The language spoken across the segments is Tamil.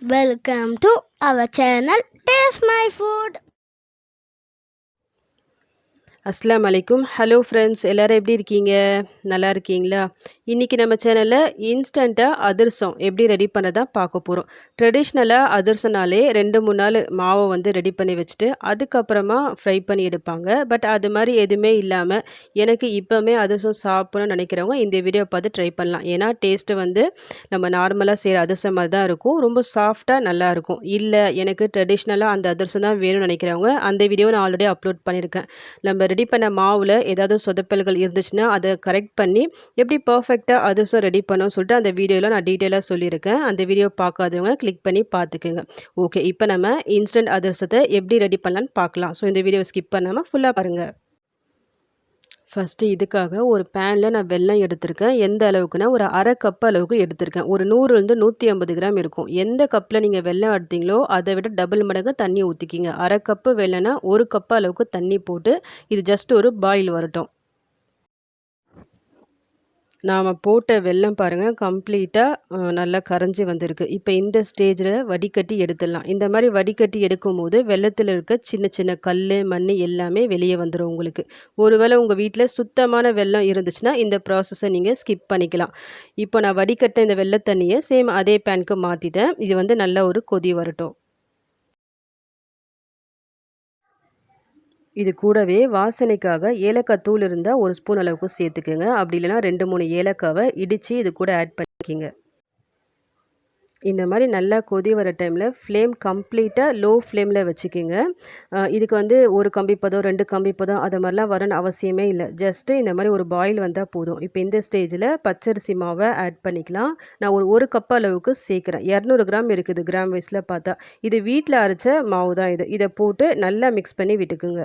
Welcome to our channel Taste My Food. அஸ்ஸலாமு அலைக்கும். ஹலோ ஃப்ரெண்ட்ஸ், எல்லோரும் எப்படி இருக்கீங்க? நல்லா இருக்கீங்களா? இன்றைக்கி நம்ம சேனலில் இன்ஸ்டண்ட்டாக அதிரசம் எப்படி ரெடி பண்ணதான் பார்க்க போகிறோம். ட்ரெடிஷ்னலாக அதிரசம்னாலே 2-3 நாள் மாவை வந்து ரெடி பண்ணி வச்சுட்டு அதுக்கப்புறமா ஃப்ரை பண்ணி எடுப்பாங்க. பட் அது மாதிரி எதுவுமே இல்லாமல் எனக்கு இப்போவுமே அதிரசம் சாப்பிடணும்னு நினைக்கிறவங்க இந்த வீடியோ பார்த்து ட்ரை பண்ணலாம். ஏன்னா டேஸ்ட்டு வந்து நம்ம நார்மலாக செய்கிற அதிரசம் மாதிரி தான் இருக்கும். ரொம்ப சாஃப்டாக நல்லாயிருக்கும். இல்லை எனக்கு ட்ரெடிஷ்னலாக அந்த அதிரசம் தான் வேணும்னு நினைக்கிறவங்க அந்த வீடியோ நான் ஆல்ரெடி அப்லோட் பண்ணியிருக்கேன். நம்ம ரெடி பண்ண மாவில் ஏதாவது சொதப்பல்கள் இருந்துச்சுன்னா அதை கரெக்ட் பண்ணி எப்படி பர்ஃபெக்டாக அதிரசம் ரெடி பண்ணோம்னு சொல்லிட்டு அந்த வீடியோவில் நான் டீட்டெயிலாக சொல்லியிருக்கேன். அந்த வீடியோ பார்க்காதவங்க கிளிக் பண்ணி பார்த்துக்குங்க. ஓகே, இப்போ நம்ம இன்ஸ்டன்ட் அதிரசத்தை எப்படி ரெடி பண்ணலான்னு பார்க்கலாம். ஸோ இந்த வீடியோ ஸ்கிப் பண்ணாமல் ஃபுல்லாக பாருங்கள். ஃபஸ்ட்டு இதுக்காக ஒரு பேனில் நான் வெல்லம் எடுத்திருக்கேன். எந்த அளவுக்குன்னா ஒரு அரை கப் அளவுக்கு எடுத்திருக்கேன். ஒரு 100லேருந்து 150 கிராம் இருக்கும். எந்த கப்பில் நீங்கள் வெல்லம் எடுத்தீங்களோ அதை விட டபுள் மடங்கு தண்ணி ஊற்றிக்கிங்க. அரை கப்பு வெல்லம்னா 1 கப் அளவுக்கு தண்ணி போட்டு இது ஜஸ்ட் ஒரு பாயில் வரட்டும். நாம் போட்ட வெல்லம் பாருங்கள் கம்ப்ளீட்டாக நல்லா கரைஞ்சி வந்திருக்கு. இப்போ இந்த ஸ்டேஜில் வடிகட்டி எடுத்துடலாம். இந்த மாதிரி வடிகட்டி எடுக்கும்போது வெல்லத்தில் இருக்க சின்ன சின்ன கல் மண் எல்லாமே வெளியே வந்துடும் உங்களுக்கு. ஒருவேளை உங்கள் வீட்டில் சுத்தமான வெல்லம் இருந்துச்சுன்னா இந்த ப்ராசஸை நீங்கள் ஸ்கிப் பண்ணிக்கலாம். இப்போ நான் வடிகட்ட இந்த வெல்ல தண்ணியை சேம் அதே பேனுக்கு மாற்றிட்டேன். இது வந்து நல்ல ஒரு கொதி வரட்டும். இது கூடவே வாசனைக்காக ஏலக்காய் தூள் இருந்தால் 1 ஸ்பூன் அளவுக்கு சேர்த்துக்குங்க. அப்படி இல்லைனா 2-3 ஏலக்காவை இடித்து இது கூட ஆட் பண்ணிக்கிங்க. இந்த மாதிரி நல்லா கொதி வர டைமில் ஃப்ளேம் கம்ப்ளீட்டாக லோ ஃப்ளேமில் வச்சுக்கிங்க. இதுக்கு வந்து 1 கம்பி பதம் 2 கம்பி பதம் அது மாதிரிலாம் வரணும்னு அவசியமே இல்லை. ஜஸ்ட்டு இந்த மாதிரி ஒரு பாயில் வந்தால் போதும். இப்போ இந்த ஸ்டேஜில் பச்சரிசி மாவை ஆட் பண்ணிக்கலாம். நான் ஒரு கப் அளவுக்கு சேர்க்குறேன். 200 கிராம் இருக்குது கிராம் வைஸில் பார்த்தா. இது வீட்டில் அரைச்ச மாவு தான் இது. இதை போட்டு நல்லா மிக்ஸ் பண்ணி விட்டுக்குங்க.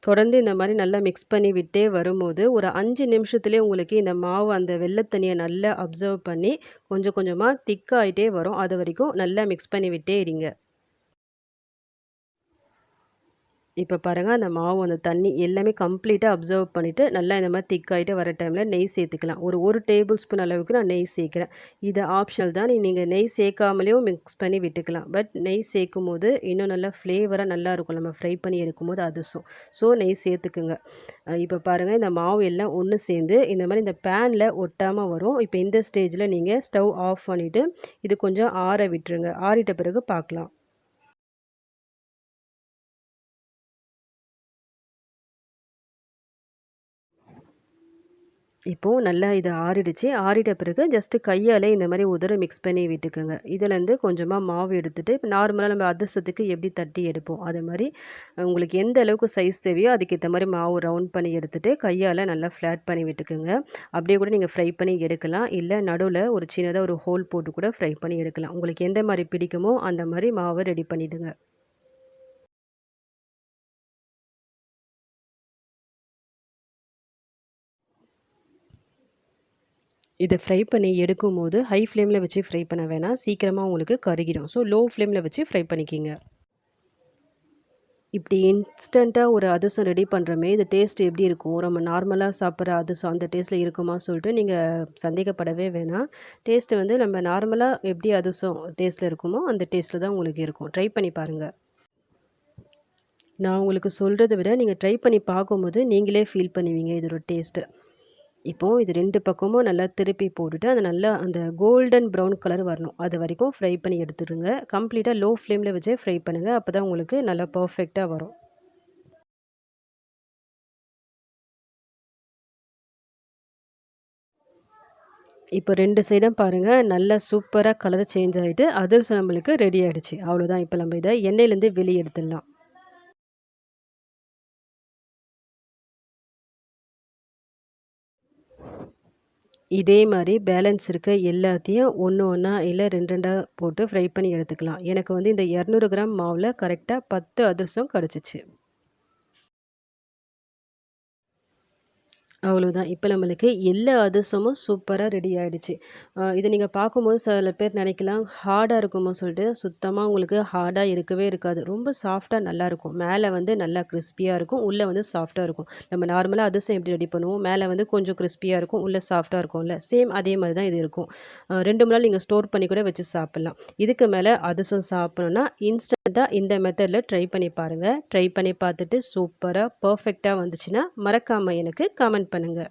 தொடர்ந்து இந்த மாதிரி நல்லா மிக்ஸ் பண்ணி விட்டே வரும்போது ஒரு 5 நிமிஷத்துலேயே உங்களுக்கு இந்த மாவு அந்த வெல்லத்தண்ணியை நல்லா அப்சர்வ் பண்ணி கொஞ்சம் கொஞ்சமாக திக்காயிட்டே வரும். அது வரைக்கும் நல்லா மிக்ஸ் பண்ணி விட்டே இருங்க. இப்போ பாருங்கள் அந்த மாவு அந்த தண்ணி எல்லாமே கம்ப்ளீட்டாக அப்சர்வ் பண்ணிவிட்டு நல்லா இந்த மாதிரி திக்காயிட்டு வர டைமில் நெய் சேர்த்துக்கலாம். ஒரு டேபிள் ஸ்பூன் அளவுக்கு நான் நெய் சேர்க்குறேன். இது ஆப்ஷனல் தான். நீங்கள் நெய் சேர்க்காமலேயும் மிக்ஸ் பண்ணி விட்டுக்கலாம். பட் நெய் சேர்க்கும் போது இன்னும் நல்லா ஃப்ளேவராக நல்லாயிருக்கும் நம்ம ஃப்ரை பண்ணி எடுக்கும்போது அதிரசம். ஸோ நெய் சேர்த்துக்குங்க. இப்போ பாருங்கள் இந்த மாவு எல்லாம் ஒன்று சேர்ந்து இந்த மாதிரி இந்த பேனில் ஒட்டாமல் வரும். இப்போ இந்த ஸ்டேஜில் நீங்கள் ஸ்டவ் ஆஃப் பண்ணிவிட்டு இது கொஞ்சம் ஆற விட்டுருங்க. ஆறிட்ட பிறகு பார்க்கலாம். இப்போது நல்லா இது ஆறிடுச்சு. ஆறிட்ட பிறகு ஜஸ்ட்டு கையாலே இந்த மாதிரி உதற மிக்ஸ் பண்ணி விட்டுக்கோங்க. இதுலேருந்து கொஞ்சமாக மாவு எடுத்துகிட்டு இப்போ நார்மலாக நம்ம அதிரசத்துக்கு எப்படி தட்டி எடுப்போம் அது மாதிரி உங்களுக்கு எந்த அளவுக்கு சைஸ் தேவையோ அதுக்கேற்ற மாதிரி மாவு ரவுண்ட் பண்ணி எடுத்துகிட்டு கையால் நல்லா ஃப்ளாட் பண்ணி விட்டுக்குங்க. அப்படியே கூட நீங்கள் ஃப்ரை பண்ணி எடுக்கலாம். இல்லை நடுவில் ஒரு சின்னதாக ஒரு ஹோல் போட்டு கூட ஃப்ரை பண்ணி எடுக்கலாம். உங்களுக்கு எந்த மாதிரி பிடிக்குமோ அந்த மாதிரி மாவை ரெடி பண்ணிவிடுங்க. இதை ஃப்ரை பண்ணி எடுக்கும்போது ஹை ஃப்ளேமில் வச்சு ஃப்ரை பண்ண வேணாம். சீக்கிரமாக உங்களுக்கு கருகிடும். ஸோ லோ ஃப்ளேமில் வச்சு ஃப்ரை பண்ணிக்கிங்க. இப்படி இன்ஸ்டண்ட்டாக ஒரு அதிரசம் ரெடி பண்ணுறோமே இது டேஸ்ட் எப்படி இருக்கும்? நம்ம நார்மலாக சாப்பிட்ற அதிரசம் அந்த டேஸ்ட்டில் இருக்குமா சொல்லிட்டு நீங்கள் சந்தேகப்படவே வேணாம். டேஸ்ட்டு வந்து நம்ம நார்மலாக எப்படி அதிரசம் டேஸ்ட்டில் இருக்குமோ அந்த டேஸ்ட்டில் தான் உங்களுக்கு இருக்கும். ட்ரை பண்ணி பாருங்கள். நான் உங்களுக்கு சொல்கிறத விட நீங்கள் ட்ரை பண்ணி பார்க்கும்போது நீங்களே ஃபீல் பண்ணுவீங்க இதோட டேஸ்ட்டு. இப்போது இது 2 பக்கமும் நல்லா திருப்பி போட்டுட்டு அது நல்லா அந்த கோல்டன் ப்ரௌன் கலர் வரணும். அது வரைக்கும் ஃப்ரை பண்ணி எடுத்துடுங்க. கம்ப்ளீட்டாக லோ ஃப்ளேமில் வச்சே ஃப்ரை பண்ணுங்கள். அப்போ தான் உங்களுக்கு நல்லா பர்ஃபெக்டாக வரும். இப்போ 2 சைடும் பாருங்கள் நல்லா சூப்பராக கலர் சேஞ்ச் ஆகிட்டு அதிரசம் நம்மளுக்கு ரெடி ஆகிடுச்சு. அவ்வளோதான். இப்போ நம்ம இதை எண்ணெயிலேருந்து வெளியே எடுத்துடலாம். இதே மாதிரி பேலன்ஸ் இருக்க எல்லாத்தையும் ஒன்று ஒன்றா இல்லை 2 2 போட்டு ஃப்ரை பண்ணி எடுத்துக்கலாம். எனக்கு வந்து இந்த 200 கிராம் மாவில் கரெக்டாக 10 அதிரசம் கிடச்சிச்சு. அவ்வளோதான். இப்ப நம்மளுக்கு எல்லா அதிரசமும் சூப்பரா ரெடி ஆயிடுச்சு. இத நீங்க பார்க்கும்போது சில பேர் நினைக்கலாம், ஹார்டா இருக்குமோ சொல்லிட்டு. சுத்தமா உங்களுக்கு ஹார்டா இருக்கவே இருக்காது. ரொம்ப சாஃப்ட்டா நல்லாயிருக்கும். மேல வந்து நல்லா கிரிஸ்பியா இருக்கும். உள்ள வந்து சாஃப்ட்டா இருக்கும். நம்ம நார்மலா அதிரசம் எப்படி ரெடி பண்ணுவோம்? மேல வந்து கொஞ்சம் கிரிஸ்பியா இருக்கும். உள்ள சாஃப்ட்டா இருக்கும்ல. சேம் அதே மாரி தான் இது இருக்கும். 2 மணி நாள் நீங்க ஸ்டோர் பண்ணி கூட வச்சு சாப்பிடலாம். இதுக்கு மேல அதிரசம் சாப்பிடணும்னா, இன்ஸ்டன்ட்டா இந்த மெத்தட்ல ட்ரை பண்ணி பாருங்க. ட்ரை பண்ணி பார்த்துட்டு சூப்பரா, பெர்ஃபெக்ட்டா வந்துச்சுன்னா, மறக்காம எனக்கு கமெண்ட் பண்ணுங்க.